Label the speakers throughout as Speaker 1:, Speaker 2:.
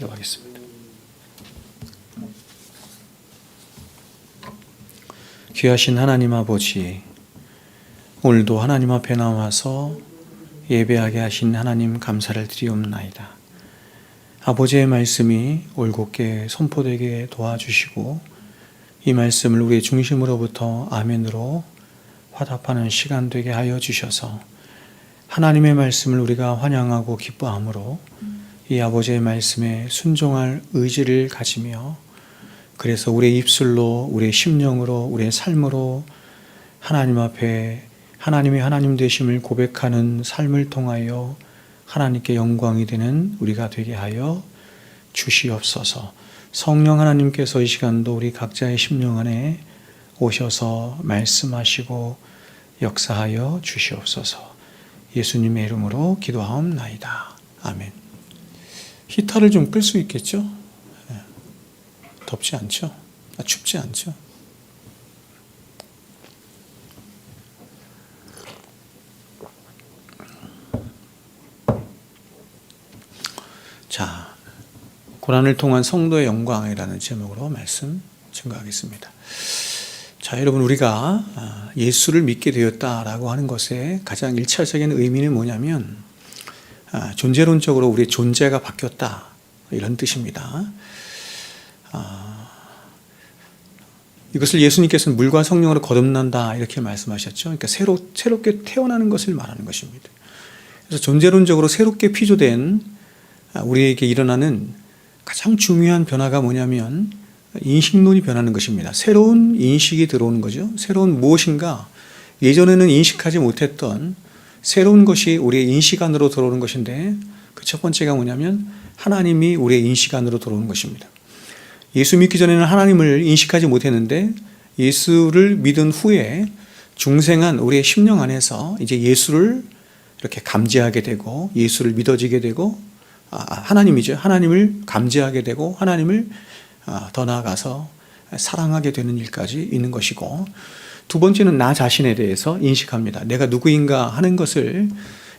Speaker 1: 기도하겠습니다. 귀하신 하나님 아버지, 오늘도 하나님 앞에 나와서 예배하게 하신 하나님 감사를 드리옵나이다. 아버지의 말씀이 올곧게 선포되게 도와주시고 이 말씀을 우리의 중심으로부터 아멘으로 화답하는 시간 되게 하여 주셔서 하나님의 말씀을 우리가 환영하고 기뻐함으로 이 아버지의 말씀에 순종할 의지를 가지며 그래서 우리의 입술로, 우리의 심령으로, 우리의 삶으로 하나님 앞에 하나님의 하나님 되심을 고백하는 삶을 통하여 하나님께 영광이 되는 우리가 되게 하여 주시옵소서. 성령 하나님께서 이 시간도 우리 각자의 심령 안에 오셔서 말씀하시고 역사하여 주시옵소서. 예수님의 이름으로 기도하옵나이다. 아멘. 히터를 좀 끌 수 있겠죠? 덥지 않죠? 춥지 않죠? 자, 고난을 통한 성도의 영광이라는 제목으로 말씀 증거하겠습니다. 자, 여러분, 우리가 예수를 믿게 되었다라고 하는 것의 가장 1차적인 의미는 뭐냐면 존재론적으로 우리의 존재가 바뀌었다, 이런 뜻입니다. 이것을 예수님께서는 물과 성령으로 거듭난다 이렇게 말씀하셨죠. 그러니까 새롭게 태어나는 것을 말하는 것입니다. 그래서 존재론적으로 새롭게 피조된 우리에게 일어나는 가장 중요한 변화가 뭐냐면 인식론이 변하는 것입니다. 새로운 인식이 들어오는 거죠. 새로운 무엇인가, 예전에는 인식하지 못했던 새로운 것이 우리의 인식 안으로 들어오는 것인데 그 첫 번째가 뭐냐면 하나님이 우리의 인식 안으로 들어오는 것입니다. 예수 믿기 전에는 하나님을 인식하지 못했는데 예수를 믿은 후에 중생한 우리의 심령 안에서 이제 예수를 이렇게 감지하게 되고 예수를 믿어지게 되고 하나님이죠. 하나님을 감지하게 되고 하나님을 더 나아가서 사랑하게 되는 일까지 있는 것이고, 두 번째는 나 자신에 대해서 인식합니다. 내가 누구인가 하는 것을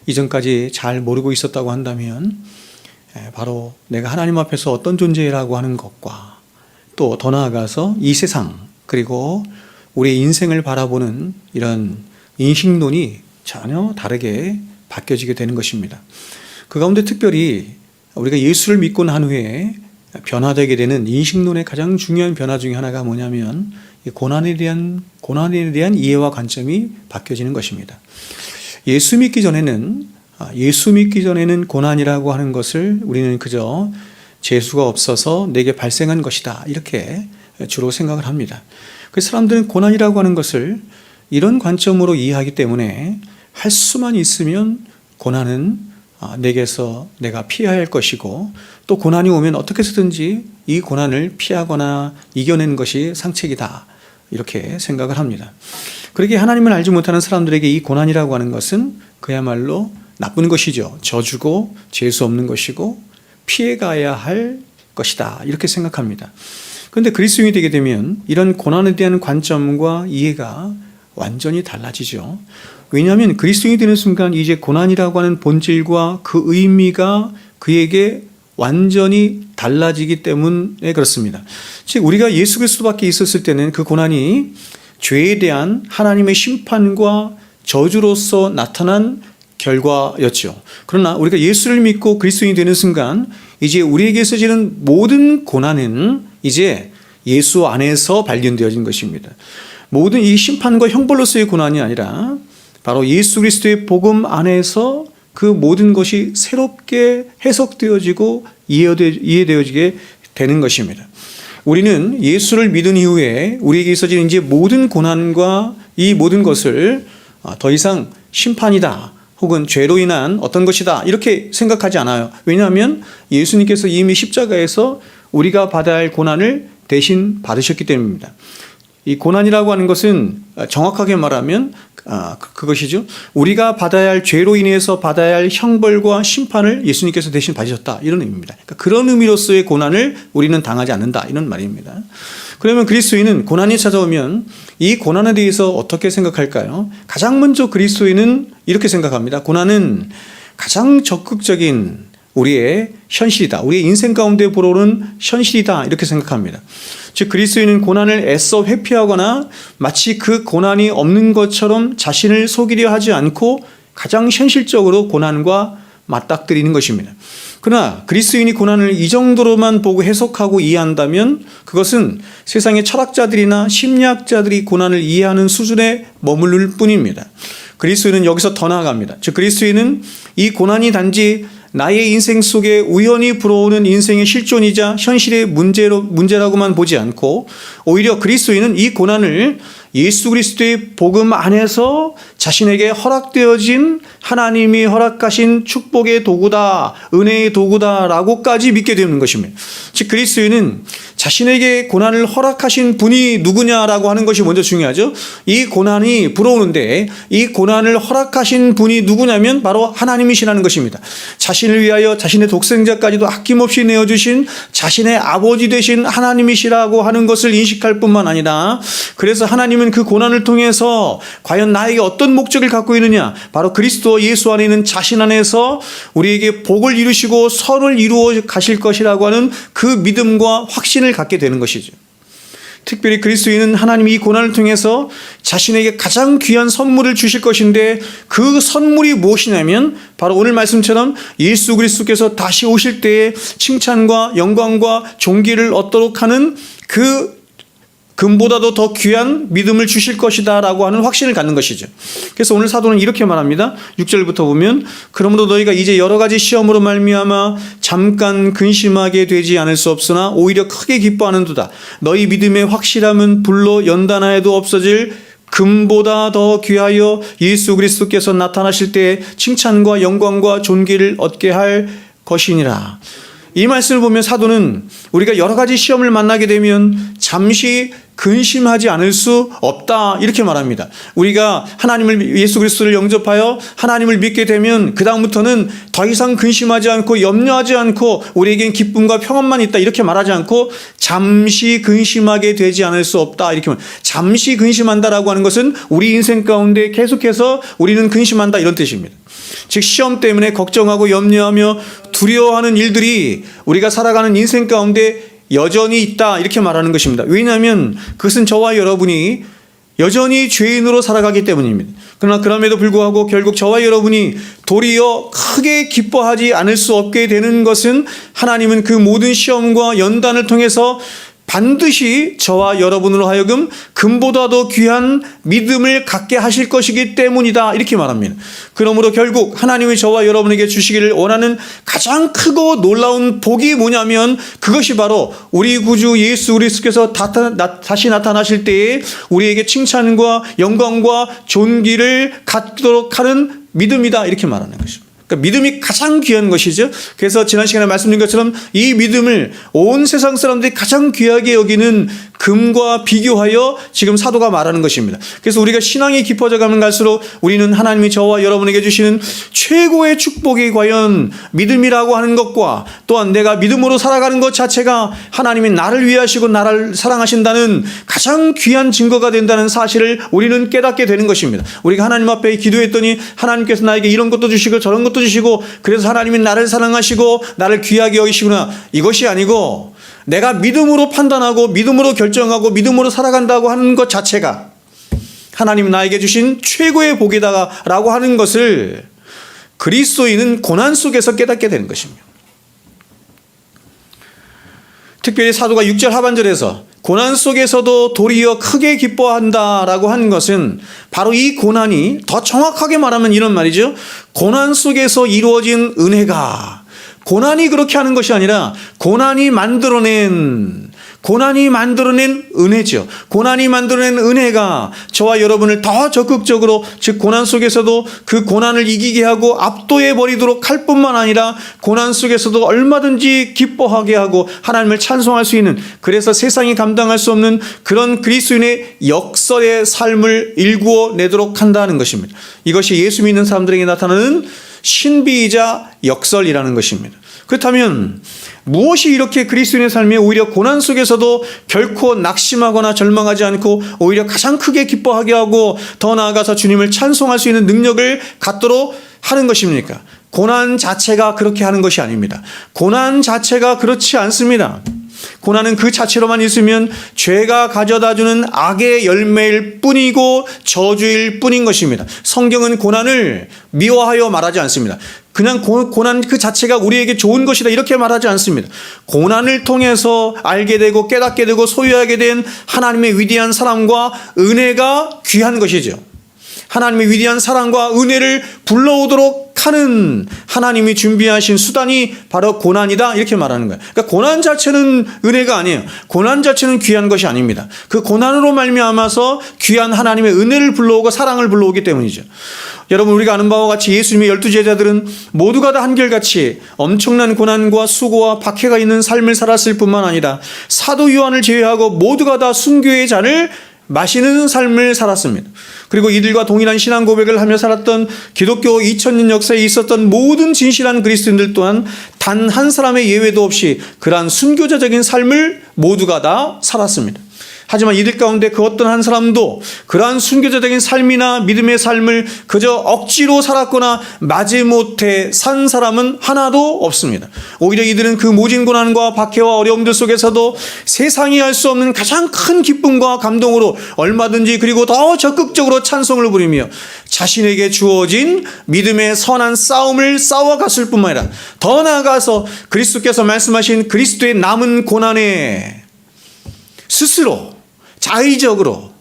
Speaker 1: 이전까지 잘 모르고 있었다고 한다면 바로 내가 하나님 앞에서 어떤 존재라고 하는 것과 또 더 나아가서 이 세상 그리고 우리의 인생을 바라보는 이런 인식론이 전혀 다르게 바뀌어지게 되는 것입니다. 그 가운데 특별히 우리가 예수를 믿고 난 후에 변화되게 되는 인식론의 가장 중요한 변화 중에 하나가 뭐냐면 고난에 대한 이해와 관점이 바뀌어지는 것입니다. 예수 믿기 전에는 고난이라고 하는 것을 우리는 그저 재수가 없어서 내게 발생한 것이다 이렇게 주로 생각을 합니다. 그래서 사람들은 고난이라고 하는 것을 이런 관점으로 이해하기 때문에 할 수만 있으면 고난은 내게서 내가 피해야 할 것이고 또 고난이 오면 어떻게 해서든지 이 고난을 피하거나 이겨내는 것이 상책이다 이렇게 생각을 합니다. 그렇게 하나님을 알지 못하는 사람들에게 이 고난이라고 하는 것은 그야말로 나쁜 것이죠. 저주고 재수 없는 것이고 피해가야 할 것이다 이렇게 생각합니다. 그런데 그리스도인이 되게 되면 이런 고난에 대한 관점과 이해가 완전히 달라지죠. 왜냐하면 그리스도인이 되는 순간 이제 고난이라고 하는 본질과 그 의미가 그에게 완전히 달라지기 때문에 그렇습니다. 즉 우리가 예수 그리스도밖에 있었을 때는 그 고난이 죄에 대한 하나님의 심판과 저주로서 나타난 결과였죠. 그러나 우리가 예수를 믿고 그리스도인이 되는 순간 이제 우리에게 있어지는 모든 고난은 이제 예수 안에서 발견되어진 것입니다. 모든 이 심판과 형벌로서의 고난이 아니라 바로 예수 그리스도의 복음 안에서 그 모든 것이 새롭게 해석되어지고 이해되어지게 되는 것입니다. 우리는 예수를 믿은 이후에 우리에게 있어지는 이제 모든 고난과 이 모든 것을 더 이상 심판이다 혹은 죄로 인한 어떤 것이다 이렇게 생각하지 않아요. 왜냐하면 예수님께서 이미 십자가에서 우리가 받아야 할 고난을 대신 받으셨기 때문입니다. 이 고난이라고 하는 것은 정확하게 말하면 그것이죠. 우리가 받아야 할 죄로 인해서 받아야 할 형벌과 심판을 예수님께서 대신 받으셨다 이런 의미입니다. 그러니까 그런 의미로서의 고난을 우리는 당하지 않는다 이런 말입니다. 그러면 그리스도인은 고난이 찾아오면 이 고난에 대해서 어떻게 생각할까요? 가장 먼저 그리스도인은 이렇게 생각합니다. 고난은 가장 적극적인 우리의 현실이다. 우리의 인생 가운데 불어오는 현실이다. 이렇게 생각합니다. 즉 그리스도인은 고난을 애써 회피하거나 마치 그 고난이 없는 것처럼 자신을 속이려 하지 않고 가장 현실적으로 고난과 맞닥뜨리는 것입니다. 그러나 그리스도인이 고난을 이 정도로만 보고 해석하고 이해한다면 그것은 세상의 철학자들이나 심리학자들이 고난을 이해하는 수준에 머무를 뿐입니다. 그리스도인은 여기서 더 나아갑니다. 즉 그리스도인은 이 고난이 단지 나의 인생 속에 우연히 불어오는 인생의 실존이자 현실의 문제라고만 보지 않고 오히려 그리스도인은 이 고난을 예수 그리스도의 복음 안에서 자신에게 허락되어진 하나님이 허락하신 축복의 도구다, 은혜의 도구다라고까지 믿게 되는 것입니다. 즉 그리스도인은 자신에게 고난을 허락하신 분이 누구냐라고 하는 것이 먼저 중요하죠. 이 고난이 불어오는데 이 고난을 허락하신 분이 누구냐면 바로 하나님이시라는 것입니다. 자신을 위하여 자신의 독생자까지도 아낌없이 내어주신 자신의 아버지 되신 하나님이시라고 하는 것을 인식할 뿐만 아니라 그래서 하나님은 그 고난을 통해서 과연 나에게 어떤 목적을 갖고 있느냐, 바로 그리스도 예수 안에 있는 자신 안에서 우리에게 복을 이루시고 선을 이루어 가실 것이라고 하는 그 믿음과 확신을 갖게 되는 것이죠. 특별히 그리스도인은 하나님이 이 고난을 통해서 자신에게 가장 귀한 선물을 주실 것인데 그 선물이 무엇이냐면 바로 오늘 말씀처럼 예수 그리스도께서 다시 오실 때에 칭찬과 영광과 존귀를 얻도록 하는 그 금보다도 더 귀한 믿음을 주실 것이다 라고 하는 확신을 갖는 것이죠. 그래서 오늘 사도는 이렇게 말합니다. 6절부터 보면 그러므로 너희가 이제 여러 가지 시험으로 말미암아 잠깐 근심하게 되지 않을 수 없으나 오히려 크게 기뻐하는도다. 너희 믿음의 확실함은 불로 연단하여도 없어질 금보다 더 귀하여 예수 그리스도께서 나타나실 때에 칭찬과 영광과 존귀를 얻게 할 것이니라. 이 말씀을 보면 사도는 우리가 여러 가지 시험을 만나게 되면 잠시 근심하지 않을 수 없다 이렇게 말합니다. 우리가 하나님을 예수 그리스도를 영접하여 하나님을 믿게 되면 그 다음부터는 더 이상 근심하지 않고 염려하지 않고 우리에겐 기쁨과 평안만 있다 이렇게 말하지 않고 잠시 근심하게 되지 않을 수 없다 이렇게 말. 잠시 근심한다라고 하는 것은 우리 인생 가운데 계속해서 우리는 근심한다 이런 뜻입니다. 즉 시험 때문에 걱정하고 염려하며 두려워하는 일들이 우리가 살아가는 인생 가운데 여전히 있다 이렇게 말하는 것입니다. 왜냐하면 그것은 저와 여러분이 여전히 죄인으로 살아가기 때문입니다. 그러나 그럼에도 불구하고 결국 저와 여러분이 도리어 크게 기뻐하지 않을 수 없게 되는 것은 하나님은 그 모든 시험과 연단을 통해서 반드시 저와 여러분으로 하여금 금보다도 귀한 믿음을 갖게 하실 것이기 때문이다 이렇게 말합니다. 그러므로 결국 하나님이 저와 여러분에게 주시기를 원하는 가장 크고 놀라운 복이 뭐냐면 그것이 바로 우리 구주 예수 그리스도께서 다시 나타나실 때에 우리에게 칭찬과 영광과 존귀를 갖도록 하는 믿음이다 이렇게 말하는 것입니다. 그러니까 믿음이 가장 귀한 것이죠. 그래서 지난 시간에 말씀드린 것처럼 이 믿음을 온 세상 사람들이 가장 귀하게 여기는 금과 비교하여 지금 사도가 말하는 것입니다. 그래서 우리가 신앙이 깊어져 가면 갈수록 우리는 하나님이 저와 여러분에게 주시는 최고의 축복이 과연 믿음이라고 하는 것과 또한 내가 믿음으로 살아가는 것 자체가 하나님이 나를 위하시고 나를 사랑하신다는 가장 귀한 증거가 된다는 사실을 우리는 깨닫게 되는 것입니다. 우리가 하나님 앞에 기도했더니 하나님께서 나에게 이런 것도 주시고 저런 것도 주시고 그래서 하나님이 나를 사랑하시고 나를 귀하게 여기시구나 이것이 아니고 내가 믿음으로 판단하고 믿음으로 결정하고 믿음으로 살아간다고 하는 것 자체가 하나님 나에게 주신 최고의 복이다라고 하는 것을 그리스도인은 고난 속에서 깨닫게 되는 것입니다. 특별히 사도가 6절 하반절에서 고난 속에서도 도리어 크게 기뻐한다라고 하는 것은 바로 이 고난이 더 정확하게 말하면 이런 말이죠. 고난 속에서 이루어진 은혜가 고난이 그렇게 하는 것이 아니라 고난이 만들어낸 은혜죠. 고난이 만들어낸 은혜가 저와 여러분을 더 적극적으로 즉 고난 속에서도 그 고난을 이기게 하고 압도해 버리도록 할 뿐만 아니라 고난 속에서도 얼마든지 기뻐하게 하고 하나님을 찬송할 수 있는 그래서 세상이 감당할 수 없는 그런 그리스도인의 역설의 삶을 일구어 내도록 한다는 것입니다. 이것이 예수 믿는 사람들에게 나타나는 신비이자 역설이라는 것입니다. 그렇다면 무엇이 이렇게 그리스도인의 삶에 오히려 고난 속에서도 결코 낙심하거나 절망하지 않고 오히려 가장 크게 기뻐하게 하고 더 나아가서 주님을 찬송할 수 있는 능력을 갖도록 하는 것입니까? 고난 자체가 그렇게 하는 것이 아닙니다. 고난 자체가 그렇지 않습니다. 고난은 그 자체로만 있으면 죄가 가져다주는 악의 열매일 뿐이고 저주일 뿐인 것입니다. 성경은 고난을 미워하여 말하지 않습니다. 그냥 고난 그 자체가 우리에게 좋은 것이다 이렇게 말하지 않습니다. 고난을 통해서 알게 되고 깨닫게 되고 소유하게 된 하나님의 위대한 사랑과 은혜가 귀한 것이죠. 하나님의 위대한 사랑과 은혜를 불러오도록 하는 하나님이 준비하신 수단이 바로 고난이다 이렇게 말하는 거예요. 그러니까 고난 자체는 은혜가 아니에요. 고난 자체는 귀한 것이 아닙니다. 그 고난으로 말미암아서 귀한 하나님의 은혜를 불러오고 사랑을 불러오기 때문이죠. 여러분, 우리가 아는 바와 같이 예수님의 12제자들은 모두가 다 한결같이 엄청난 고난과 수고와 박해가 있는 삶을 살았을 뿐만 아니라 사도 요한을 제외하고 모두가 다 순교의 잔을 마시는 삶을 살았습니다. 그리고 이들과 동일한 신앙 고백을 하며 살았던 기독교 2000년 역사에 있었던 모든 진실한 그리스도인들 또한 단 한 사람의 예외도 없이 그러한 순교자적인 삶을 모두가 다 살았습니다. 하지만 이들 가운데 그 어떤 한 사람도 그러한 순교자적인 삶이나 믿음의 삶을 그저 억지로 살았거나 마지못해 산 사람은 하나도 없습니다. 오히려 이들은 그 모진 고난과 박해와 어려움들 속에서도 세상이 알 수 없는 가장 큰 기쁨과 감동으로 얼마든지 그리고 더 적극적으로 찬송을 부리며 자신에게 주어진 믿음의 선한 싸움을 싸워갔을 뿐만 아니라 더 나아가서 그리스도께서 말씀하신 그리스도의 남은 고난에 스스로 자의적으로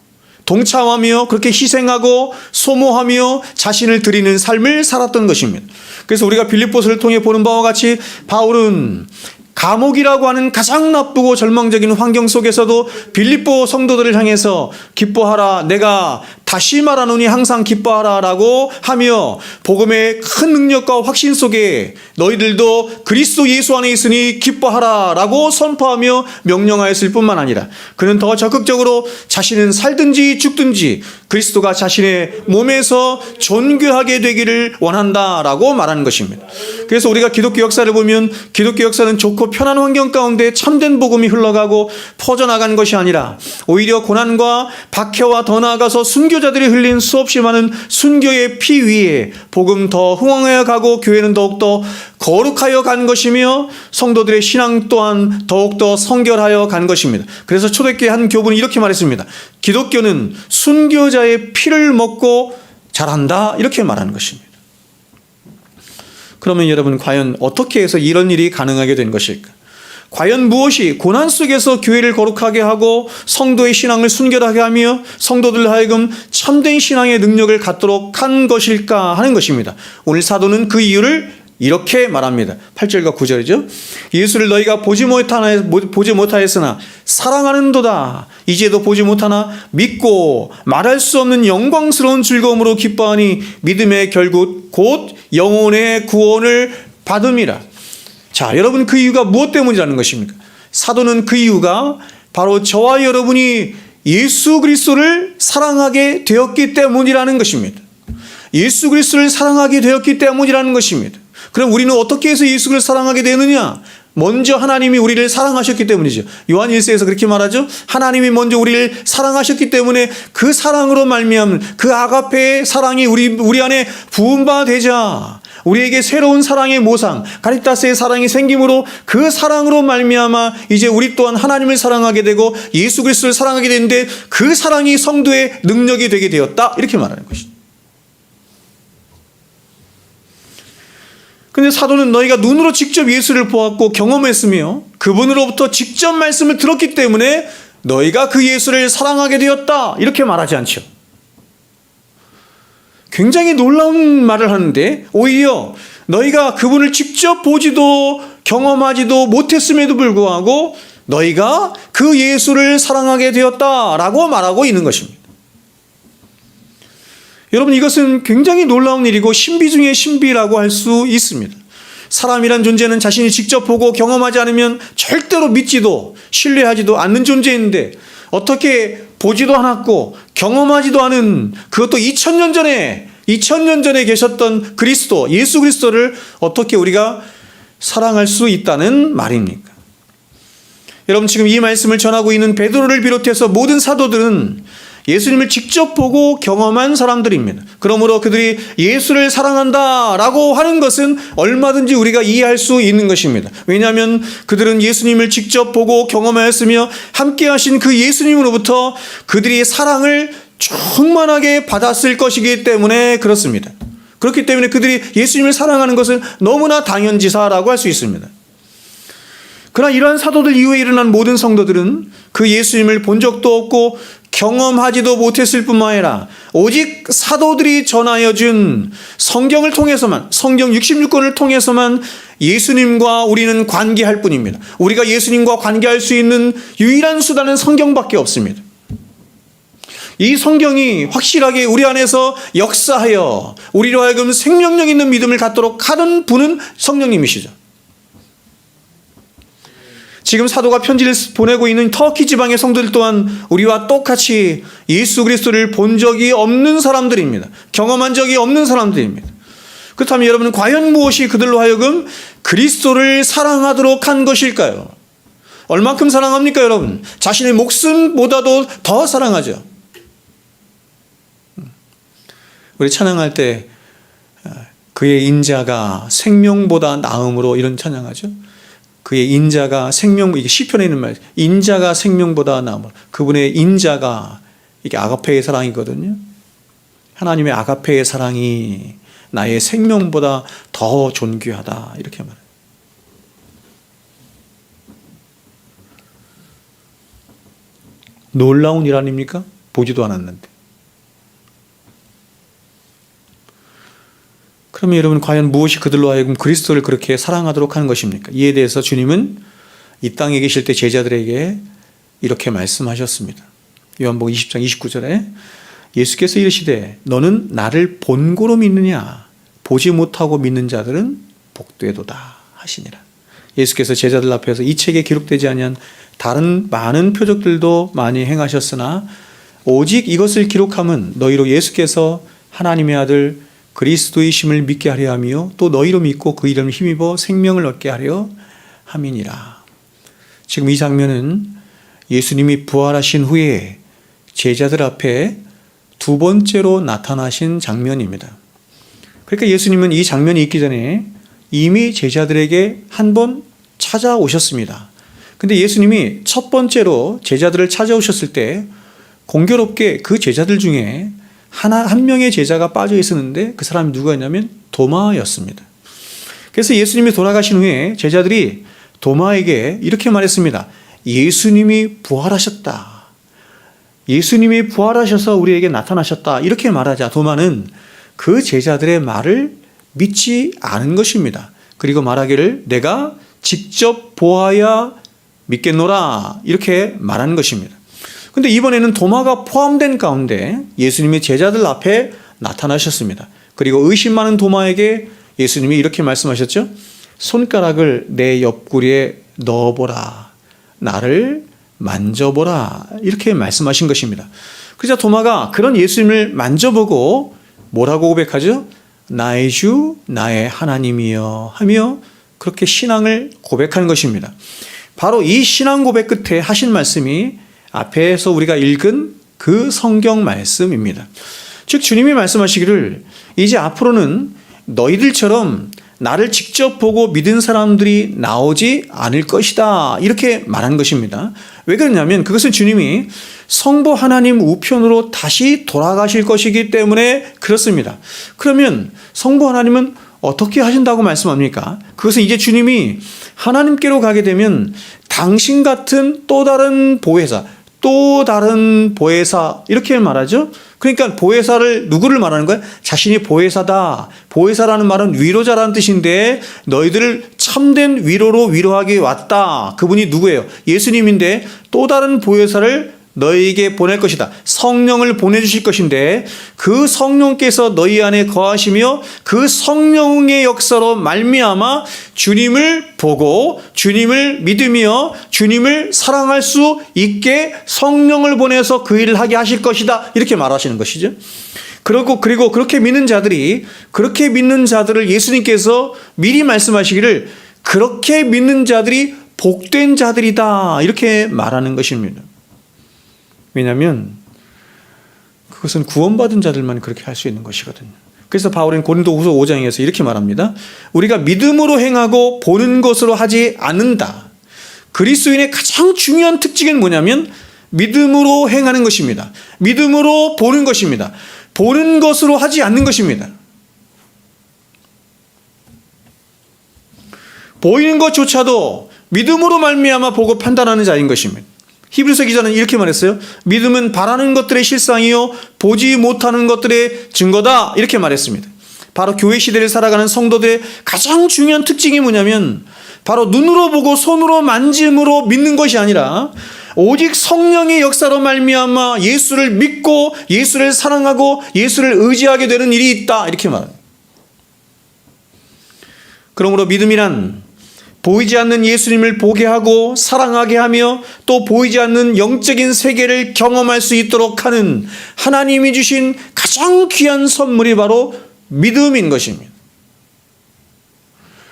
Speaker 1: 동참하며 그렇게 희생하고 소모하며 자신을 드리는 삶을 살았던 것입니다. 그래서 우리가 빌립보서를 통해 보는 바와 같이 바울은 감옥이라고 하는 가장 나쁘고 절망적인 환경 속에서도 빌립보 성도들을 향해서 기뻐하라, 내가 다시 말하노니 항상 기뻐하라 라고 하며 복음의 큰 능력과 확신 속에 너희들도 그리스도 예수 안에 있으니 기뻐하라 라고 선포하며 명령하였을 뿐만 아니라 그는 더 적극적으로 자신은 살든지 죽든지 그리스도가 자신의 몸에서 존귀하게 되기를 원한다라고 말하는 것입니다. 그래서 우리가 기독교 역사를 보면 기독교 역사는 좋고 편한 환경 가운데 참된 복음이 흘러가고 퍼져나간 것이 아니라 오히려 고난과 박해와 더 나아가서 순교자들이 흘린 수없이 많은 순교의 피 위에 복음 더 흥황하여 가고 교회는 더욱더 거룩하여 간 것이며 성도들의 신앙 또한 더욱더 성결하여 간 것입니다. 그래서 초대교회 한 교분이 이렇게 말했습니다. 기독교는 순교자의 피를 먹고 자란다 이렇게 말하는 것입니다. 그러면 여러분, 과연 어떻게 해서 이런 일이 가능하게 된 것일까? 과연 무엇이 고난 속에서 교회를 거룩하게 하고 성도의 신앙을 순결하게 하며 성도들 하여금 참된 신앙의 능력을 갖도록 한 것일까 하는 것입니다. 오늘 사도는 그 이유를 이렇게 말합니다. 8절과 9절이죠. 예수를 너희가 보지 못하였으나 사랑하는도다. 이제도 보지 못하나 믿고 말할 수 없는 영광스러운 즐거움으로 기뻐하니 믿음의 결국 곧 영혼의 구원을 받음이라. 자, 여러분, 그 이유가 무엇 때문이라는 것입니까? 사도는 그 이유가 바로 저와 여러분이 예수 그리스도를 사랑하게 되었기 때문이라는 것입니다. 예수 그리스도를 사랑하게 되었기 때문이라는 것입니다. 그럼 우리는 어떻게 해서 예수 그리스도를 사랑하게 되느냐? 먼저 하나님이 우리를 사랑하셨기 때문이죠. 요한 1서에서 그렇게 말하죠. 하나님이 먼저 우리를 사랑하셨기 때문에 그 사랑으로 말미암은 그 아가페의 사랑이 우리 안에 부음바 되자 우리에게 새로운 사랑의 모상, 카리타스의 사랑이 생김으로 그 사랑으로 말미암아 이제 우리 또한 하나님을 사랑하게 되고 예수 그리스도를 사랑하게 되는데 그 사랑이 성도의 능력이 되게 되었다 이렇게 말하는 것이죠. 근데 사도는 너희가 눈으로 직접 예수를 보았고 경험했으며 그분으로부터 직접 말씀을 들었기 때문에 너희가 그 예수를 사랑하게 되었다 이렇게 말하지 않죠. 굉장히 놀라운 말을 하는데 오히려 너희가 그분을 직접 보지도 경험하지도 못했음에도 불구하고 너희가 그 예수를 사랑하게 되었다라고 말하고 있는 것입니다. 여러분, 이것은 굉장히 놀라운 일이고 신비 중의 신비라고 할 수 있습니다. 사람이란 존재는 자신이 직접 보고 경험하지 않으면 절대로 믿지도 신뢰하지도 않는 존재인데 어떻게 보지도 않았고 경험하지도 않은 그것도 2000년 전에 계셨던 그리스도, 예수 그리스도를 어떻게 우리가 사랑할 수 있다는 말입니까? 여러분, 지금 이 말씀을 전하고 있는 베드로를 비롯해서 모든 사도들은 예수님을 직접 보고 경험한 사람들입니다. 그러므로 그들이 예수를 사랑한다라고 하는 것은 얼마든지 우리가 이해할 수 있는 것입니다. 왜냐하면 그들은 예수님을 직접 보고 경험하였으며 함께 하신 그 예수님으로부터 그들이 사랑을 충만하게 받았을 것이기 때문에 그렇습니다. 그렇기 때문에 그들이 예수님을 사랑하는 것은 너무나 당연지사라고 할 수 있습니다. 그러나 이러한 사도들 이후에 일어난 모든 성도들은 그 예수님을 본 적도 없고 경험하지도 못했을 뿐만 아니라 오직 사도들이 전하여 준 성경을 통해서만, 성경 66권을 통해서만 예수님과 우리는 관계할 뿐입니다. 우리가 예수님과 관계할 수 있는 유일한 수단은 성경밖에 없습니다. 이 성경이 확실하게 우리 안에서 역사하여 우리로 하여금 생명력 있는 믿음을 갖도록 하는 분은 성령님이시죠. 지금 사도가 편지를 보내고 있는 터키 지방의 성도들 또한 우리와 똑같이 예수 그리스도를 본 적이 없는 사람들입니다. 경험한 적이 없는 사람들입니다. 그렇다면 여러분, 과연 무엇이 그들로 하여금 그리스도를 사랑하도록 한 것일까요? 얼만큼 사랑합니까, 여러분? 자신의 목숨보다도 더 사랑하죠. 우리 찬양할 때 그의 인자가 생명보다 나음으로 이런 찬양하죠. 그의 인자가 생명, 이게 시편에 있는 말, 인자가 생명보다 나음으로. 그분의 인자가 이게 아가페의 사랑이거든요. 하나님의 아가페의 사랑이 나의 생명보다 더 존귀하다, 이렇게 말해요. 놀라운 일 아닙니까? 보지도 않았는데. 그러면 여러분, 과연 무엇이 그들로 하여금 그리스도를 그렇게 사랑하도록 하는 것입니까? 이에 대해서 주님은 이 땅에 계실 때 제자들에게 이렇게 말씀하셨습니다. 요한복음 20장 29절에 예수께서 이르시되 너는 나를 본고로 믿느냐? 보지 못하고 믿는 자들은 복되도다 하시니라. 예수께서 제자들 앞에서 이 책에 기록되지 아니한 다른 많은 표적들도 많이 행하셨으나 오직 이것을 기록함은 너희로 예수께서 하나님의 아들 그리스도이심을 믿게 하려 하며 또 너희로 믿고 그 이름을 힘입어 생명을 얻게 하려 함이니라. 지금 이 장면은 예수님이 부활하신 후에 제자들 앞에 두 번째로 나타나신 장면입니다. 그러니까 예수님은 이 장면이 있기 전에 이미 제자들에게 한 번 찾아오셨습니다. 근데 예수님이 첫 번째로 제자들을 찾아오셨을 때 공교롭게 그 제자들 중에 한 명의 제자가 빠져 있었는데 그 사람이 누구였냐면 도마였습니다. 그래서 예수님이 돌아가신 후에 제자들이 도마에게 이렇게 말했습니다. 예수님이 부활하셨다. 예수님이 부활하셔서 우리에게 나타나셨다. 이렇게 말하자 도마는 그 제자들의 말을 믿지 않은 것입니다. 그리고 말하기를 내가 직접 보아야 믿겠노라. 이렇게 말하는 것입니다. 근데 이번에는 도마가 포함된 가운데 예수님이 제자들 앞에 나타나셨습니다. 그리고 의심 많은 도마에게 예수님이 이렇게 말씀하셨죠. 손가락을 내 옆구리에 넣어보라. 나를 만져보라. 이렇게 말씀하신 것입니다. 그래서 도마가 그런 예수님을 만져보고 뭐라고 고백하죠? 나의 주, 나의 하나님이여 하며 그렇게 신앙을 고백하는 것입니다. 바로 이 신앙 고백 끝에 하신 말씀이 앞에서 우리가 읽은 그 성경 말씀입니다. 즉 주님이 말씀하시기를 이제 앞으로는 너희들처럼 나를 직접 보고 믿은 사람들이 나오지 않을 것이다. 이렇게 말한 것입니다. 왜 그러냐면 그것은 주님이 성부 하나님 우편으로 다시 돌아가실 것이기 때문에 그렇습니다. 그러면 성부 하나님은 어떻게 하신다고 말씀합니까? 그것은 이제 주님이 하나님께로 가게 되면 당신 같은 또 다른 보혜사 이렇게 말하죠. 그러니까 보혜사를 누구를 말하는 거야? 자신이 보혜사다. 보혜사라는 말은 위로자라는 뜻인데 너희들을 참된 위로로 위로하기 왔다. 그분이 누구예요? 예수님인데 또 다른 보혜사를 너희에게 보낼 것이다. 성령을 보내주실 것인데 그 성령께서 너희 안에 거하시며 그 성령의 역사로 말미암아 주님을 보고 주님을 믿으며 주님을 사랑할 수 있게 성령을 보내서 그 일을 하게 하실 것이다. 이렇게 말하시는 것이죠. 그리고 그렇게 믿는 자들을 예수님께서 미리 말씀하시기를 그렇게 믿는 자들이 복된 자들이다. 이렇게 말하는 것입니다. 왜냐하면 그것은 구원받은 자들만 그렇게 할 수 있는 것이거든요. 그래서 바울은 고린도후서 5장에서 이렇게 말합니다. 우리가 믿음으로 행하고 보는 것으로 하지 않는다. 그리스도인의 가장 중요한 특징은 뭐냐면 믿음으로 행하는 것입니다. 믿음으로 보는 것입니다. 보는 것으로 하지 않는 것입니다. 보이는 것조차도 믿음으로 말미암아 보고 판단하는 자인 것입니다. 히브리서 기자는 이렇게 말했어요. 믿음은 바라는 것들의 실상이요 보지 못하는 것들의 증거다, 이렇게 말했습니다. 바로 교회 시대를 살아가는 성도들의 가장 중요한 특징이 뭐냐면 바로 눈으로 보고 손으로 만짐으로 믿는 것이 아니라 오직 성령의 역사로 말미암아 예수를 믿고 예수를 사랑하고 예수를 의지하게 되는 일이 있다, 이렇게 말합니다. 그러므로 믿음이란 보이지 않는 예수님을 보게 하고 사랑하게 하며 또 보이지 않는 영적인 세계를 경험할 수 있도록 하는 하나님이 주신 가장 귀한 선물이 바로 믿음인 것입니다.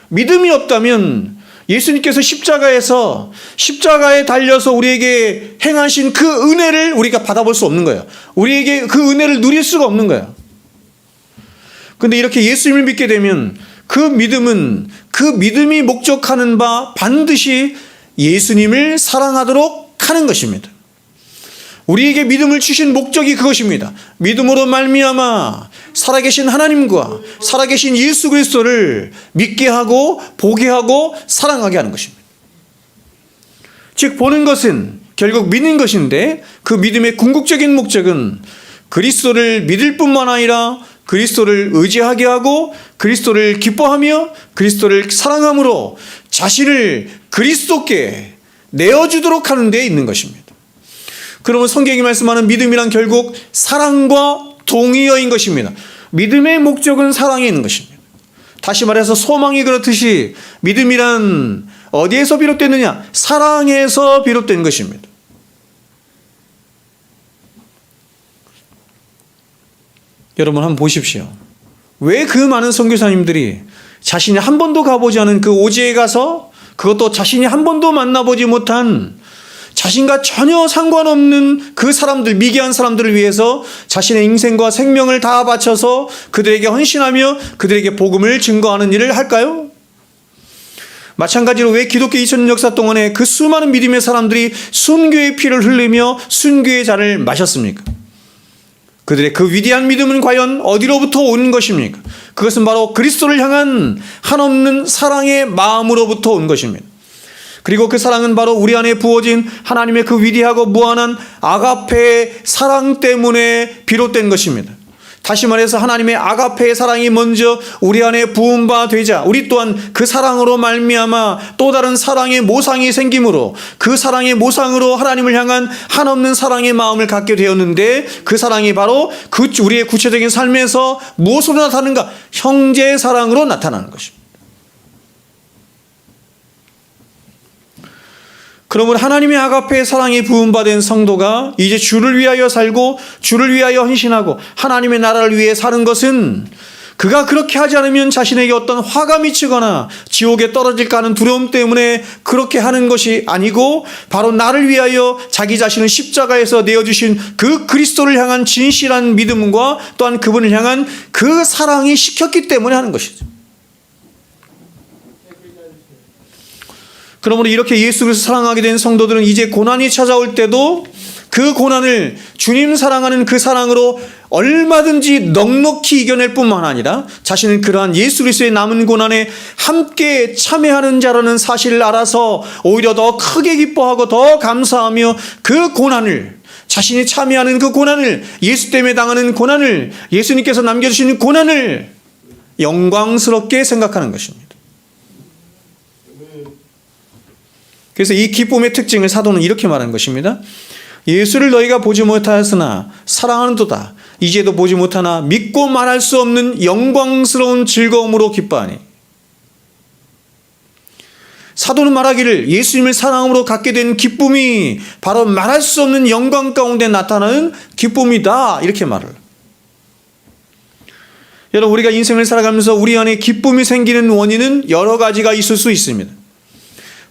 Speaker 1: 믿음이 없다면 예수님께서 십자가에 달려서 우리에게 행하신 그 은혜를 우리가 받아볼 수 없는 거예요. 우리에게 그 은혜를 누릴 수가 없는 거예요. 그런데 이렇게 예수님을 믿게 되면 그 믿음이 목적하는 바 반드시 예수님을 사랑하도록 하는 것입니다. 우리에게 믿음을 주신 목적이 그것입니다. 믿음으로 말미암아 살아계신 하나님과 살아계신 예수 그리스도를 믿게 하고 보게 하고 사랑하게 하는 것입니다. 즉 보는 것은 결국 믿는 것인데 그 믿음의 궁극적인 목적은 그리스도를 믿을 뿐만 아니라 그리스도를 의지하게 하고 그리스도를 기뻐하며 그리스도를 사랑함으로 자신을 그리스도께 내어주도록 하는 데 있는 것입니다. 그러면 성경이 말씀하는 믿음이란 결국 사랑과 동의어인 것입니다. 믿음의 목적은 사랑에 있는 것입니다. 다시 말해서 소망이 그렇듯이 믿음이란 어디에서 비롯됐느냐? 사랑에서 비롯된 것입니다. 여러분 한번 보십시오. 왜 그 많은 선교사님들이 자신이 한 번도 가보지 않은 그 오지에 가서 그것도 자신이 한 번도 만나보지 못한 자신과 전혀 상관없는 그 사람들, 미개한 사람들을 위해서 자신의 인생과 생명을 다 바쳐서 그들에게 헌신하며 그들에게 복음을 증거하는 일을 할까요? 마찬가지로 왜 기독교 2000년 역사 동안에 그 수많은 믿음의 사람들이 순교의 피를 흘리며 순교의 잔을 마셨습니까? 그들의 그 위대한 믿음은 과연 어디로부터 온 것입니까? 그것은 바로 그리스도를 향한 한없는 사랑의 마음으로부터 온 것입니다. 그리고 그 사랑은 바로 우리 안에 부어진 하나님의 그 위대하고 무한한 아가페의 사랑 때문에 비롯된 것입니다. 다시 말해서 하나님의 아가페의 사랑이 먼저 우리 안에 부은 바 되자 우리 또한 그 사랑으로 말미암아 또 다른 사랑의 모상이 생김으로 그 사랑의 모상으로 하나님을 향한 한없는 사랑의 마음을 갖게 되었는데 그 사랑이 바로 우리의 구체적인 삶에서 무엇으로 나타나는가? 형제의 사랑으로 나타나는 것입니다. 그러면 하나님의 아가페의 사랑이 부음받은 성도가 이제 주를 위하여 살고 주를 위하여 헌신하고 하나님의 나라를 위해 사는 것은 그가 그렇게 하지 않으면 자신에게 어떤 화가 미치거나 지옥에 떨어질까 하는 두려움 때문에 그렇게 하는 것이 아니고 바로 나를 위하여 자기 자신을 십자가에서 내어주신 그 그리스도를 향한 진실한 믿음과 또한 그분을 향한 그 사랑이 시켰기 때문에 하는 것이죠. 그러므로 이렇게 예수를 사랑하게 된 성도들은 이제 고난이 찾아올 때도 그 고난을 주님 사랑하는 그 사랑으로 얼마든지 넉넉히 이겨낼 뿐만 아니라 자신은 그러한 예수 그리스도의 남은 고난에 함께 참여하는 자라는 사실을 알아서 오히려 더 크게 기뻐하고 더 감사하며 그 고난을 자신이 참여하는 그 고난을 예수 때문에 당하는 고난을 예수님께서 남겨주시는 고난을 영광스럽게 생각하는 것입니다. 그래서 이 기쁨의 특징을 사도는 이렇게 말하는 것입니다. 예수를 너희가 보지 못하였으나 사랑하는도다. 이제도 보지 못하나 믿고 말할 수 없는 영광스러운 즐거움으로 기뻐하니. 사도는 말하기를 예수님을 사랑으로 갖게 된 기쁨이 바로 말할 수 없는 영광 가운데 나타나는 기쁨이다. 이렇게 말을. 여러분 우리가 인생을 살아가면서 우리 안에 기쁨이 생기는 원인은 여러 가지가 있을 수 있습니다.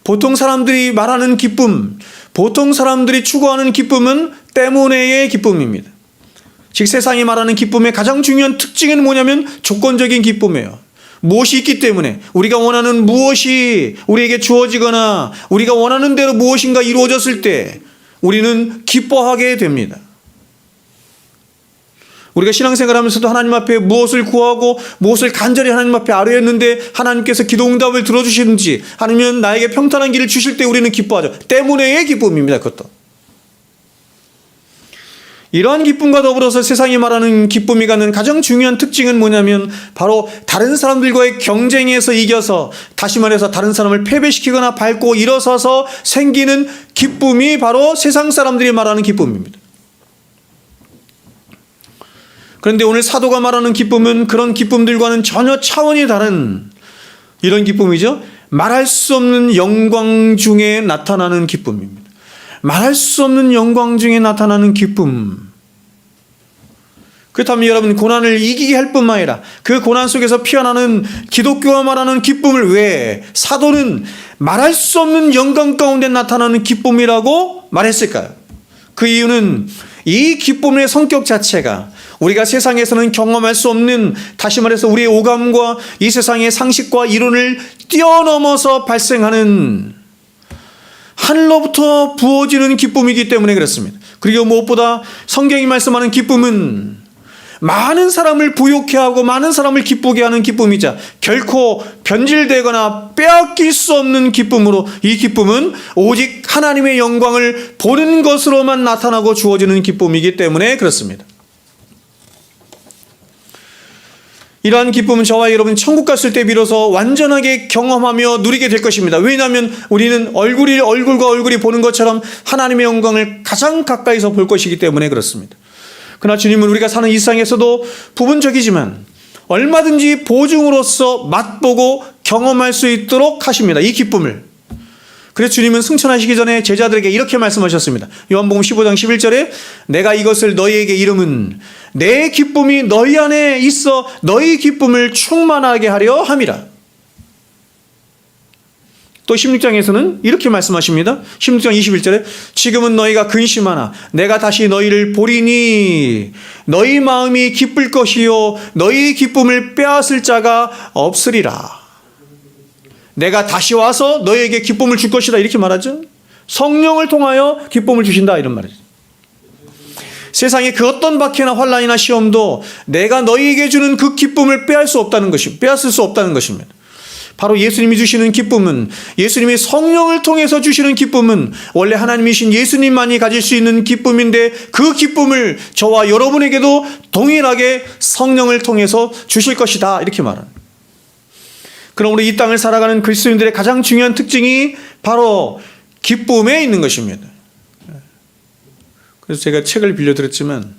Speaker 1: 보통 사람들이 말하는 기쁨, 보통 사람들이 추구하는 기쁨은 때문에의 기쁨입니다. 즉 세상이 말하는 기쁨의 가장 중요한 특징은 뭐냐면 조건적인 기쁨이에요. 무엇이 있기 때문에, 우리가 원하는 무엇이 우리에게 주어지거나 우리가 원하는 대로 무엇인가 이루어졌을 때 우리는 기뻐하게 됩니다. 우리가 신앙생활 하면서도 하나님 앞에 무엇을 구하고 무엇을 간절히 하나님 앞에 아뢰었는데 하나님께서 기도응답을 들어주시는지 아니면 나에게 평탄한 길을 주실 때 우리는 기뻐하죠. 때문에의 기쁨입니다. 그것도. 이러한 기쁨과 더불어서 세상이 말하는 기쁨이 갖는 가장 중요한 특징은 뭐냐면 바로 다른 사람들과의 경쟁에서 이겨서, 다시 말해서 다른 사람을 패배시키거나 밟고 일어서서 생기는 기쁨이 바로 세상 사람들이 말하는 기쁨입니다. 그런데 오늘 사도가 말하는 기쁨은 그런 기쁨들과는 전혀 차원이 다른 이런 기쁨이죠. 말할 수 없는 영광 중에 나타나는 기쁨입니다. 말할 수 없는 영광 중에 나타나는 기쁨. 그렇다면 여러분, 고난을 이기게 할 뿐만 아니라 그 고난 속에서 피어나는 기독교가 말하는 기쁨을 왜 사도는 말할 수 없는 영광 가운데 나타나는 기쁨이라고 말했을까요? 그 이유는 이 기쁨의 성격 자체가 우리가 세상에서는 경험할 수 없는, 다시 말해서 우리의 오감과 이 세상의 상식과 이론을 뛰어넘어서 발생하는 하늘로부터 부어지는 기쁨이기 때문에 그렇습니다. 그리고 무엇보다 성경이 말씀하는 기쁨은 많은 사람을 부욕해 하고 많은 사람을 기쁘게 하는 기쁨이자 결코 변질되거나 빼앗길 수 없는 기쁨으로, 이 기쁨은 오직 하나님의 영광을 보는 것으로만 나타나고 주어지는 기쁨이기 때문에 그렇습니다. 이러한 기쁨은 저와 여러분 천국 갔을 때 비로소 완전하게 경험하며 누리게 될 것입니다. 왜냐하면 우리는 얼굴과 얼굴이 보는 것처럼 하나님의 영광을 가장 가까이서 볼 것이기 때문에 그렇습니다. 그러나 주님은 우리가 사는 이 세상에서도 부분적이지만 얼마든지 보증으로서 맛보고 경험할 수 있도록 하십니다. 이 기쁨을. 그래서 주님은 승천하시기 전에 제자들에게 이렇게 말씀하셨습니다. 요한복음 15장 11절에 내가 이것을 너희에게 이름은 내 기쁨이 너희 안에 있어 너희 기쁨을 충만하게 하려 함이라. 또 16장에서는 이렇게 말씀하십니다. 16장 21절에 지금은 너희가 근심하나 내가 다시 너희를 보리니 너희 마음이 기쁠 것이요 너희 기쁨을 빼앗을 자가 없으리라. 내가 다시 와서 너희에게 기쁨을 줄 것이다 이렇게 말하죠. 성령을 통하여 기쁨을 주신다 이런 말이죠. 세상에 그 어떤 박해나 환난이나 시험도 내가 너희에게 주는 그 기쁨을 빼앗을 수 없다는 것입니다. 바로 예수님이 주시는 기쁨은, 예수님이 성령을 통해서 주시는 기쁨은 원래 하나님이신 예수님만이 가질 수 있는 기쁨인데 그 기쁨을 저와 여러분에게도 동일하게 성령을 통해서 주실 것이다 이렇게 말합니다. 그러므로 이 땅을 살아가는 그리스도인들의 가장 중요한 특징이 바로 기쁨에 있는 것입니다. 그래서 제가 책을 빌려드렸지만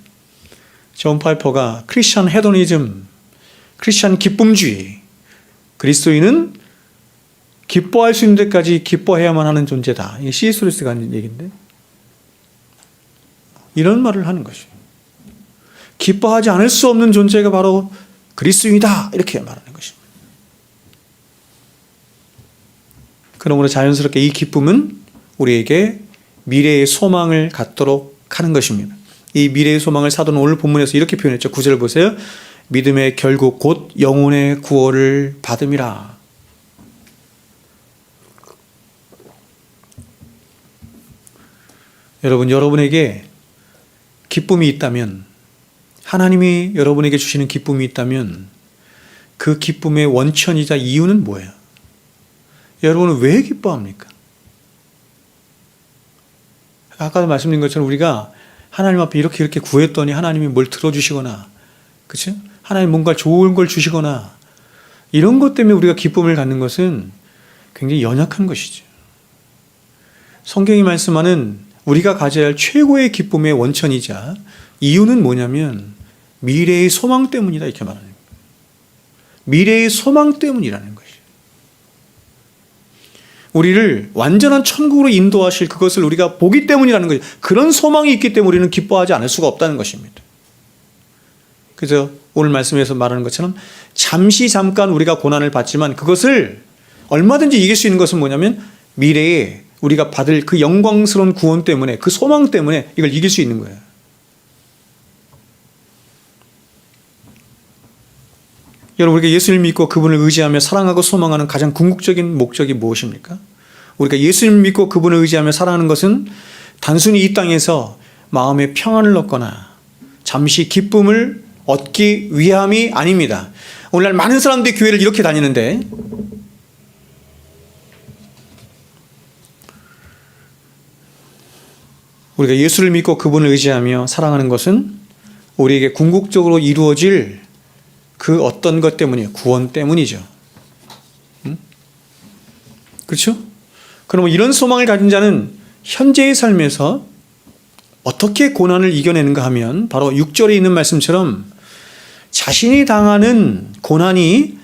Speaker 1: 존 파이퍼가 크리스천 헤도니즘, 크리스천 기쁨주의, 그리스도인은 기뻐할 수 있는 데까지 기뻐해야만 하는 존재다. 이게 C.S. 루이스가 하는 얘기인데 이런 말을 하는 것이에요. 기뻐하지 않을 수 없는 존재가 바로 그리스도인이다 이렇게 말하는 것입니다. 그러므로 자연스럽게 이 기쁨은 우리에게 미래의 소망을 갖도록 하는 것입니다. 이 미래의 소망을 사도는 오늘 본문에서 이렇게 표현했죠. 9절 보세요. 믿음의 결국 곧 영혼의 구원을 받음이라. 여러분, 여러분에게 기쁨이 있다면, 하나님이 여러분에게 주시는 기쁨이 있다면 그 기쁨의 원천이자 이유는 뭐예요? 여러분은 왜 기뻐합니까? 아까도 말씀드린 것처럼 우리가 하나님 앞에 이렇게 구했더니 하나님이 뭘 들어주시거나, 그렇죠? 하나님 뭔가 좋은 걸 주시거나 이런 것 때문에 우리가 기쁨을 갖는 것은 굉장히 연약한 것이죠. 성경이 말씀하는 우리가 가져야 할 최고의 기쁨의 원천이자 이유는 뭐냐면 미래의 소망 때문이다 이렇게 말합니다. 미래의 소망 때문이라는 것이에요. 우리를 완전한 천국으로 인도하실 그것을 우리가 보기 때문이라는 거죠. 그런 소망이 있기 때문에 우리는 기뻐하지 않을 수가 없다는 것입니다. 그래서 오늘 말씀에서 말하는 것처럼 잠깐 우리가 고난을 받지만 그것을 얼마든지 이길 수 있는 것은 뭐냐면 미래에 우리가 받을 그 영광스러운 구원 때문에, 그 소망 때문에 이걸 이길 수 있는 거예요. 여러분, 우리가 예수를 믿고 그분을 의지하며 사랑하고 소망하는 가장 궁극적인 목적이 무엇입니까? 우리가 예수를 믿고 그분을 의지하며 살아가는 것은 단순히 이 땅에서 마음의 평안을 얻거나 잠시 기쁨을 얻기 위함이 아닙니다. 오늘날 많은 사람들이 교회를 이렇게 다니는데, 우리가 예수를 믿고 그분을 의지하며 사랑하는 것은 우리에게 궁극적으로 이루어질 그 어떤 것 때문이에요. 구원 때문이죠. 그렇죠? 그럼 이런 소망을 가진 자는 현재의 삶에서 어떻게 고난을 이겨내는가 하면 바로 6절에 있는 말씀처럼 자신이 당하는 고난이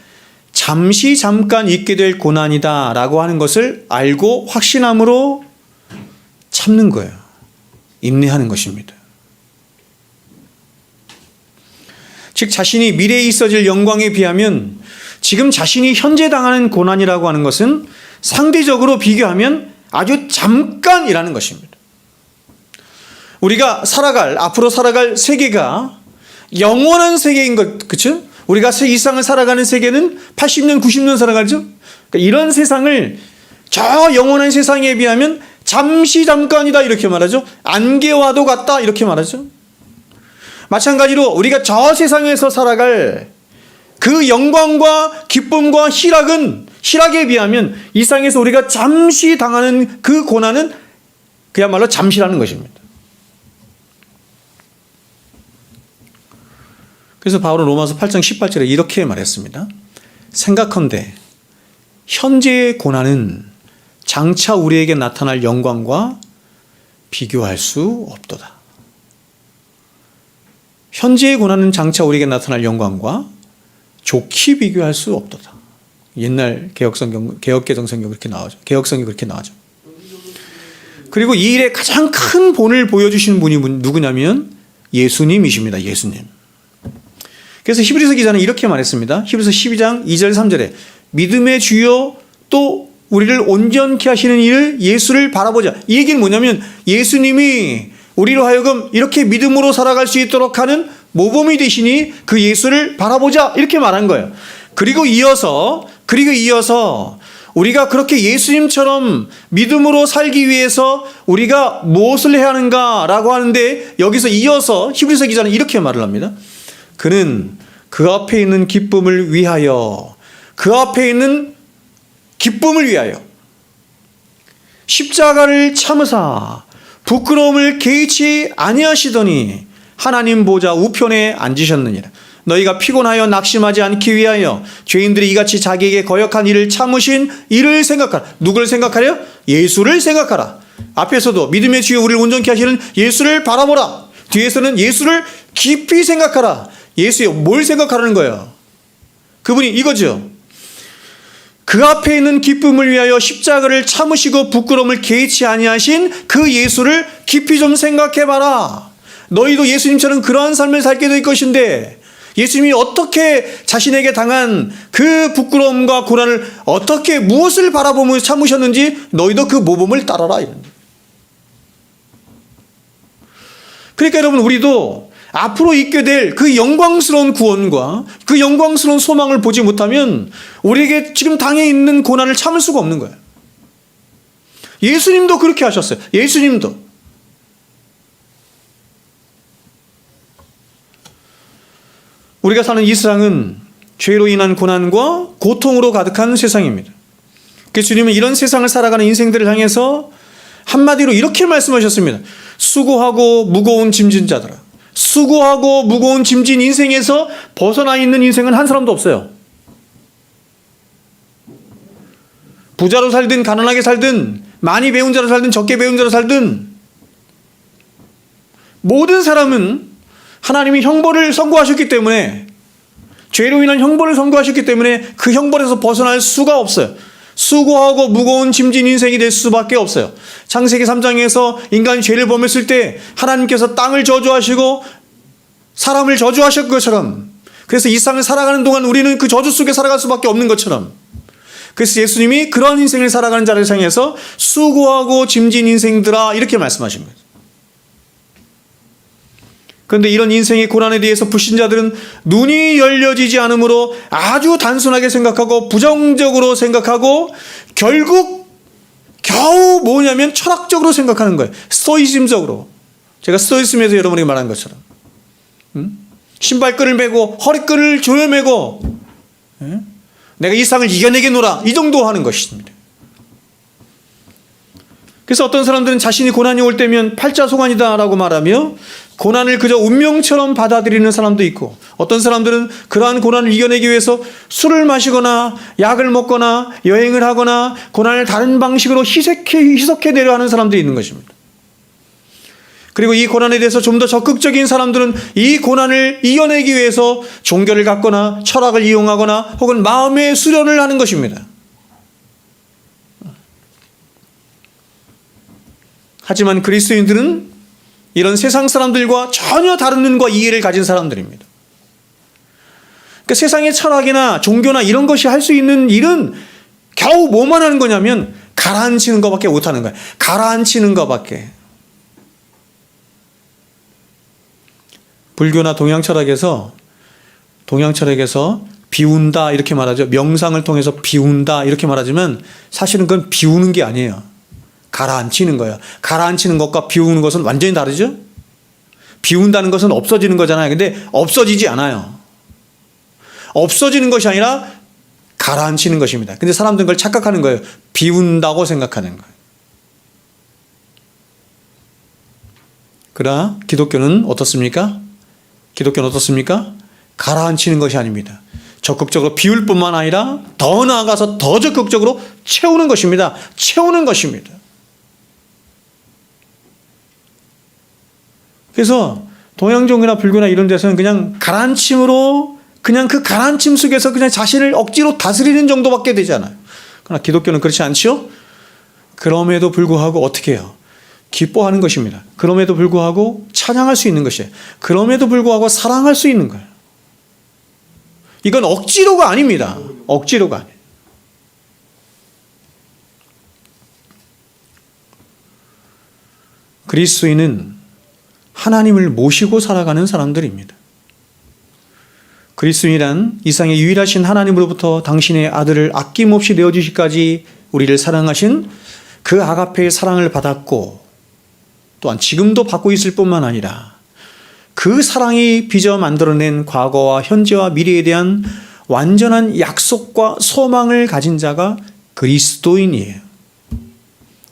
Speaker 1: 잠깐 있게 될 고난이다 라고 하는 것을 알고 확신함으로 참는 거예요. 인내하는 것입니다. 즉 자신이 미래에 있어질 영광에 비하면 지금 자신이 현재 당하는 고난이라고 하는 것은 상대적으로 비교하면 아주 잠깐이라는 것입니다. 우리가 앞으로 살아갈 세계가 영원한 세계인 것, 그렇죠? 우리가 이 세상을 살아가는 세계는 80년, 90년 살아가죠? 그러니까 이런 세상을 저 영원한 세상에 비하면 잠깐이다 이렇게 말하죠. 안개와도 같다 이렇게 말하죠. 마찬가지로 우리가 저 세상에서 살아갈 그 영광과 기쁨과 희락에 비하면 이 세상에서 우리가 잠시 당하는 그 고난은 그야말로 잠시라는 것입니다. 그래서 바울은 로마서 8장 18절에 이렇게 말했습니다. 생각컨대 현재의 고난은 장차 우리에게 나타날 영광과 비교할 수 없도다. 현재의 고난은 장차 우리에게 나타날 영광과 좋게 비교할 수 없도다. 옛날 개혁개정성경 그렇게 나오죠. 개혁성이 그렇게 나오죠. 그리고 이 일의 가장 큰 본을 보여주시는 분이 누구냐면 예수님이십니다. 예수님. 그래서 히브리서 기자는 이렇게 말했습니다. 히브리서 12장 2절 3절에 믿음의 주요 또 우리를 온전케 하시는 이를 예수를 바라보자. 이 얘기는 뭐냐면 예수님이 우리로 하여금 이렇게 믿음으로 살아갈 수 있도록 하는 모범이 되시니 그 예수를 바라보자 이렇게 말한 거예요. 그리고 이어서 우리가 그렇게 예수님처럼 믿음으로 살기 위해서 우리가 무엇을 해야 하는가라고 하는데 여기서 이어서 히브리서 기자는 이렇게 말을 합니다. 그는 그 앞에 있는 기쁨을 위하여 십자가를 참으사 부끄러움을 개의치 아니하시더니 하나님 보좌 우편에 앉으셨느니라. 너희가 피곤하여 낙심하지 않기 위하여 죄인들이 이같이 자기에게 거역한 일을 참으신 이를 생각하라. 누구를 생각하려? 예수를 생각하라. 앞에서도 믿음의 주여 우리를 온전케 하시는 예수를 바라보라. 뒤에서는 예수를 깊이 생각하라. 예수여 뭘 생각하라는 거예요? 그분이 이거죠. 그 앞에 있는 기쁨을 위하여 십자가를 참으시고 부끄러움을 개의치 아니하신 그 예수를 깊이 좀 생각해봐라. 너희도 예수님처럼 그러한 삶을 살게 될 것인데 예수님이 어떻게 자신에게 당한 그 부끄러움과 고난을 어떻게 무엇을 바라보며 참으셨는지 너희도 그 모범을 따라라. 그러니까 여러분 우리도 앞으로 있게 될 그 영광스러운 구원과 그 영광스러운 소망을 보지 못하면 우리에게 지금 당해 있는 고난을 참을 수가 없는 거예요. 예수님도 그렇게 하셨어요. 예수님도. 우리가 사는 이 세상은 죄로 인한 고난과 고통으로 가득한 세상입니다. 그래서 주님은 이런 세상을 살아가는 인생들을 향해서 한마디로 이렇게 말씀하셨습니다. 수고하고 무거운 짐진 자들아. 수고하고 무거운 짐진 인생에서 벗어나 있는 인생은 한 사람도 없어요. 부자로 살든 가난하게 살든 많이 배운 자로 살든 적게 배운 자로 살든 모든 사람은 하나님이 형벌을 선고하셨기 때문에 죄로 인한 형벌을 선고하셨기 때문에 그 형벌에서 벗어날 수가 없어요. 수고하고 무거운 짐진 인생이 될 수밖에 없어요. 창세기 3장에서 인간이 죄를 범했을 때 하나님께서 땅을 저주하시고 사람을 저주하셨던 것처럼 그래서 이 세상을 살아가는 동안 우리는 그 저주 속에 살아갈 수밖에 없는 것처럼 그래서 예수님이 그런 인생을 살아가는 자를 향해서 수고하고 짐진 인생들아 이렇게 말씀하신 거예요. 그런데 이런 인생의 고난에 대해서 불신자들은 눈이 열려지지 않으므로 아주 단순하게 생각하고 부정적으로 생각하고 결국 겨우 뭐냐면 철학적으로 생각하는 거예요. 스토이즘적으로. 제가 스토이즘에서 여러분에게 말한 것처럼. 신발끈을 매고 허리끈을 조여매고 내가 이 상을 이겨내겠노라 이 정도 하는 것입니다. 그래서 어떤 사람들은 자신이 고난이 올 때면 팔자소관이다라고 말하며 고난을 그저 운명처럼 받아들이는 사람도 있고, 어떤 사람들은 그러한 고난을 이겨내기 위해서 술을 마시거나 약을 먹거나 여행을 하거나 고난을 다른 방식으로 희석해내려 하는 사람들이 있는 것입니다. 그리고 이 고난에 대해서 좀 더 적극적인 사람들은 이 고난을 이겨내기 위해서 종교를 갖거나 철학을 이용하거나 혹은 마음의 수련을 하는 것입니다. 하지만 그리스도인들은 이런 세상 사람들과 전혀 다른 눈과 이해를 가진 사람들입니다. 그러니까 세상의 철학이나 종교나 이런 것이 할 수 있는 일은 겨우 뭐만 하는 거냐면 가라앉히는 것밖에 못하는 거예요. 가라앉히는 것밖에. 불교나 동양 철학에서 비운다 이렇게 말하죠. 명상을 통해서 비운다 이렇게 말하지만 사실은 그건 비우는 게 아니에요. 가라앉히는 거예요. 가라앉히는 것과 비우는 것은 완전히 다르죠. 비운다는 것은 없어지는 거잖아요. 근데 없어지지 않아요. 없어지는 것이 아니라 가라앉히는 것입니다. 근데 사람들은 그걸 착각하는 거예요. 비운다고 생각하는 거예요. 그러나 기독교는 어떻습니까? 가라앉히는 것이 아닙니다. 적극적으로 비울 뿐만 아니라 더 나아가서 더 적극적으로 채우는 것입니다. 채우는 것입니다. 그래서 동양종이나 불교나 이런 데서는 그냥 가라앉힘으로 그냥 그 가라앉힘 속에서 그냥 자신을 억지로 다스리는 정도밖에 되지 않아요. 그러나 기독교는 그렇지 않죠? 그럼에도 불구하고 어떻게 해요? 기뻐하는 것입니다. 그럼에도 불구하고 찬양할 수 있는 것이에요. 그럼에도 불구하고 사랑할 수 있는 거예요. 이건 억지로가 아닙니다. 억지로가 아니에요. 그리스도인은 하나님을 모시고 살아가는 사람들입니다. 그리스도인이란 이상의 유일하신 하나님으로부터 당신의 아들을 아낌없이 내어주시기까지 우리를 사랑하신 그 아가페의 사랑을 받았고, 또한 지금도 받고 있을 뿐만 아니라 그 사랑이 빚어 만들어낸 과거와 현재와 미래에 대한 완전한 약속과 소망을 가진 자가 그리스도인이에요.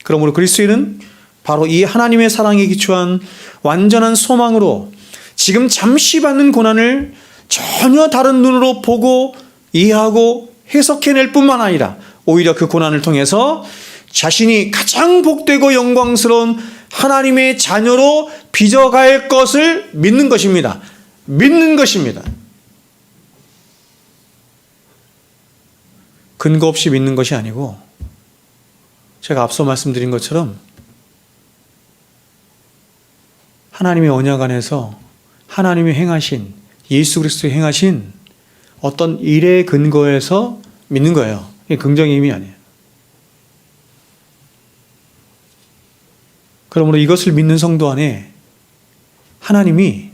Speaker 1: 그러므로 그리스도인은 바로 이 하나님의 사랑에 기초한 완전한 소망으로 지금 잠시 받는 고난을 전혀 다른 눈으로 보고 이해하고 해석해낼 뿐만 아니라 오히려 그 고난을 통해서 자신이 가장 복되고 영광스러운 하나님의 자녀로 빚어갈 것을 믿는 것입니다. 믿는 것입니다. 근거 없이 믿는 것이 아니고, 제가 앞서 말씀드린 것처럼 하나님의 언약 안에서 하나님이 행하신, 예수 그리스도의 행하신 어떤 일의 근거에서 믿는 거예요. 이게 긍정의 힘이 아니에요. 그러므로 이것을 믿는 성도 안에 하나님이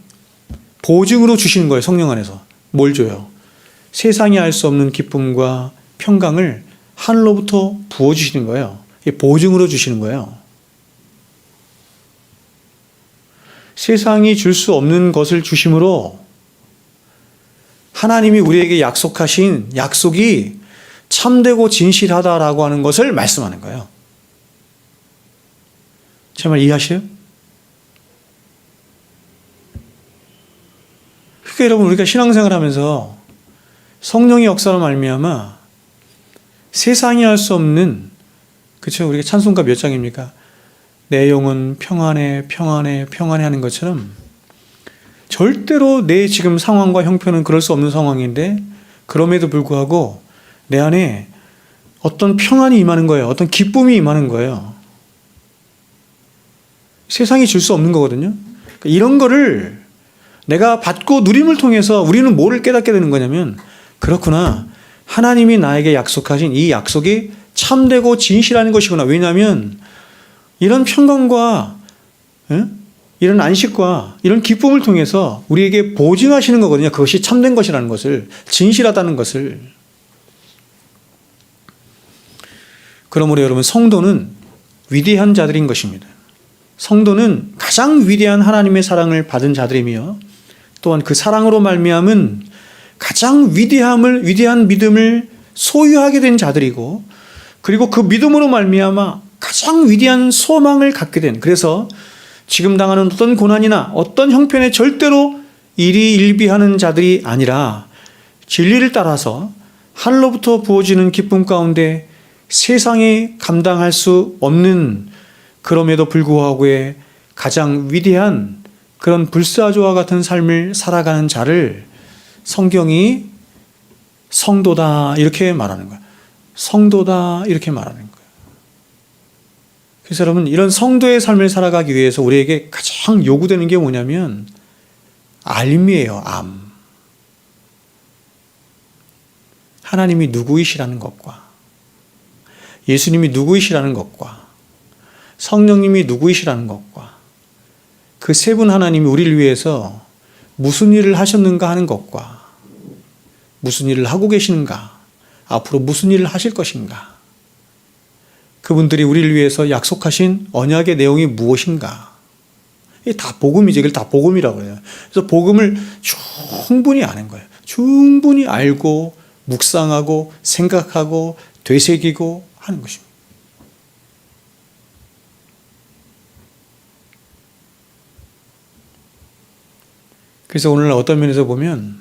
Speaker 1: 보증으로 주시는 거예요. 성령 안에서. 뭘 줘요? 세상이 알 수 없는 기쁨과 평강을 하늘로부터 부어주시는 거예요. 이게 보증으로 주시는 거예요. 세상이 줄 수 없는 것을 주심으로 하나님이 우리에게 약속하신 약속이 참되고 진실하다라고 하는 것을 말씀하는 거예요. 제 말 이해하세요? 그러니까 여러분, 우리가 신앙생활 하면서 성령의 역사로 말미암아 세상이 할 수 없는, 그렇죠? 우리가 찬송가 몇 장입니까? 내 영혼 평안해 평안해 평안해 하는 것처럼 절대로 내 지금 상황과 형편은 그럴 수 없는 상황인데, 그럼에도 불구하고 내 안에 어떤 평안이 임하는 거예요. 어떤 기쁨이 임하는 거예요. 세상이 줄 수 없는 거거든요. 이런 거를 내가 받고 누림을 통해서 우리는 뭐를 깨닫게 되는 거냐면, 그렇구나, 하나님이 나에게 약속하신 이 약속이 참되고 진실한 것이구나. 왜냐하면 이런 평강과 이런 안식과 이런 기쁨을 통해서 우리에게 보증하시는 거거든요. 그것이 참된 것이라는 것을, 진실하다는 것을. 그러므로 여러분, 성도는 위대한 자들인 것입니다. 성도는 가장 위대한 하나님의 사랑을 받은 자들이며 또한 그 사랑으로 말미암은 가장 위대한 믿음을 소유하게 된 자들이고, 그리고 그 믿음으로 말미암아 가장 위대한 소망을 갖게 된, 그래서 지금 당하는 어떤 고난이나 어떤 형편에 절대로 일희일비하는 자들이 아니라 진리를 따라서 하늘로부터 부어지는 기쁨 가운데 세상에 감당할 수 없는, 그럼에도 불구하고의 가장 위대한 그런 불사조와 같은 삶을 살아가는 자를 성경이 성도다 이렇게 말하는 거예요. 성도다 이렇게 말하는 거예요. 그래서 여러분, 이런 성도의 삶을 살아가기 위해서 우리에게 가장 요구되는 게 뭐냐면 알미예요. 암. 하나님이 누구이시라는 것과 예수님이 누구이시라는 것과 성령님이 누구이시라는 것과 그 세 분 하나님이 우리를 위해서 무슨 일을 하셨는가 하는 것과 무슨 일을 하고 계시는가, 앞으로 무슨 일을 하실 것인가, 그분들이 우리를 위해서 약속하신 언약의 내용이 무엇인가, 이게 다 복음이죠. 이걸 다 복음이라고 해요. 그래서 복음을 충분히 아는 거예요. 충분히 알고 묵상하고 생각하고 되새기고 하는 것입니다. 그래서 오늘 어떤 면에서 보면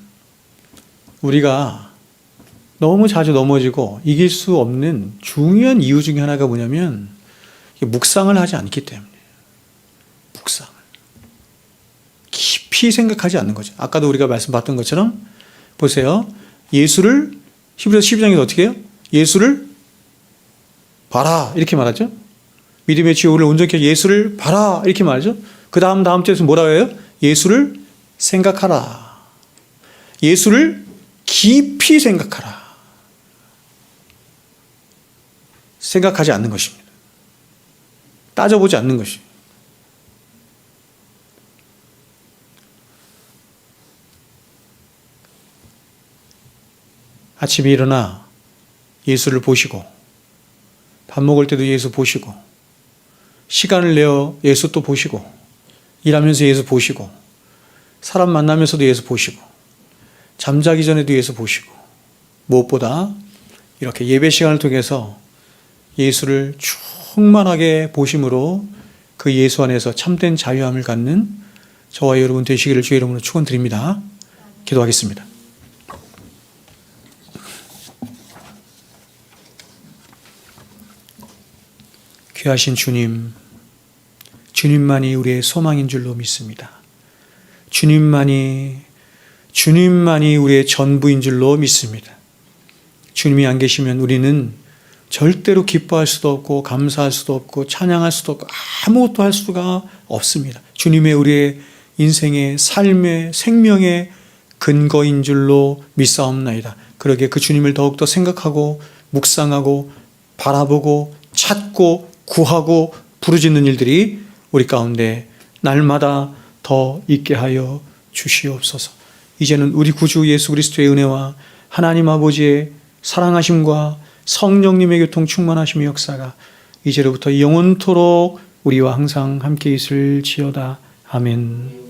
Speaker 1: 우리가 너무 자주 넘어지고 이길 수 없는 중요한 이유 중에 하나가 뭐냐면 묵상을 하지 않기 때문에. 묵상을 깊이 생각하지 않는 거죠. 아까도 우리가 말씀봤던 것처럼 보세요. 예수를 히브리서 12장에서 어떻게 해요? 예수를 봐라 이렇게 말하죠. 믿음의 지혜를 온전히 예수를 봐라 이렇게 말하죠. 그 다음 절에서 뭐라고 해요? 예수를 생각하라. 예수를 깊이 생각하라. 생각하지 않는 것입니다. 따져보지 않는 것입니다. 아침에 일어나 예수를 보시고, 밥 먹을 때도 예수 보시고, 시간을 내어 예수 또 보시고, 일하면서 예수 보시고, 사람 만나면서도 예수 보시고, 잠자기 전에도 예수 보시고, 무엇보다 이렇게 예배 시간을 통해서 예수를 충만하게 보심으로 그 예수 안에서 참된 자유함을 갖는 저와 여러분 되시기를 주의 이름으로 축원드립니다. 기도하겠습니다. 귀하신 주님, 주님만이 우리의 소망인 줄로 믿습니다. 주님만이 우리의 전부인 줄로 믿습니다. 주님이 안 계시면 우리는 절대로 기뻐할 수도 없고 감사할 수도 없고 찬양할 수도 없고 아무것도 할 수가 없습니다. 주님의 우리의 인생의 삶의 생명의 근거인 줄로 믿사옵나이다. 그러기에 그 주님을 더욱더 생각하고 묵상하고 바라보고 찾고 구하고 부르짖는 일들이 우리 가운데 날마다 더 있게 하여 주시옵소서. 이제는 우리 구주 예수 그리스도의 은혜와 하나님 아버지의 사랑하심과 성령님의 교통 충만하심의 역사가 이제로부터 영원토록 우리와 항상 함께 있을지어다. 아멘.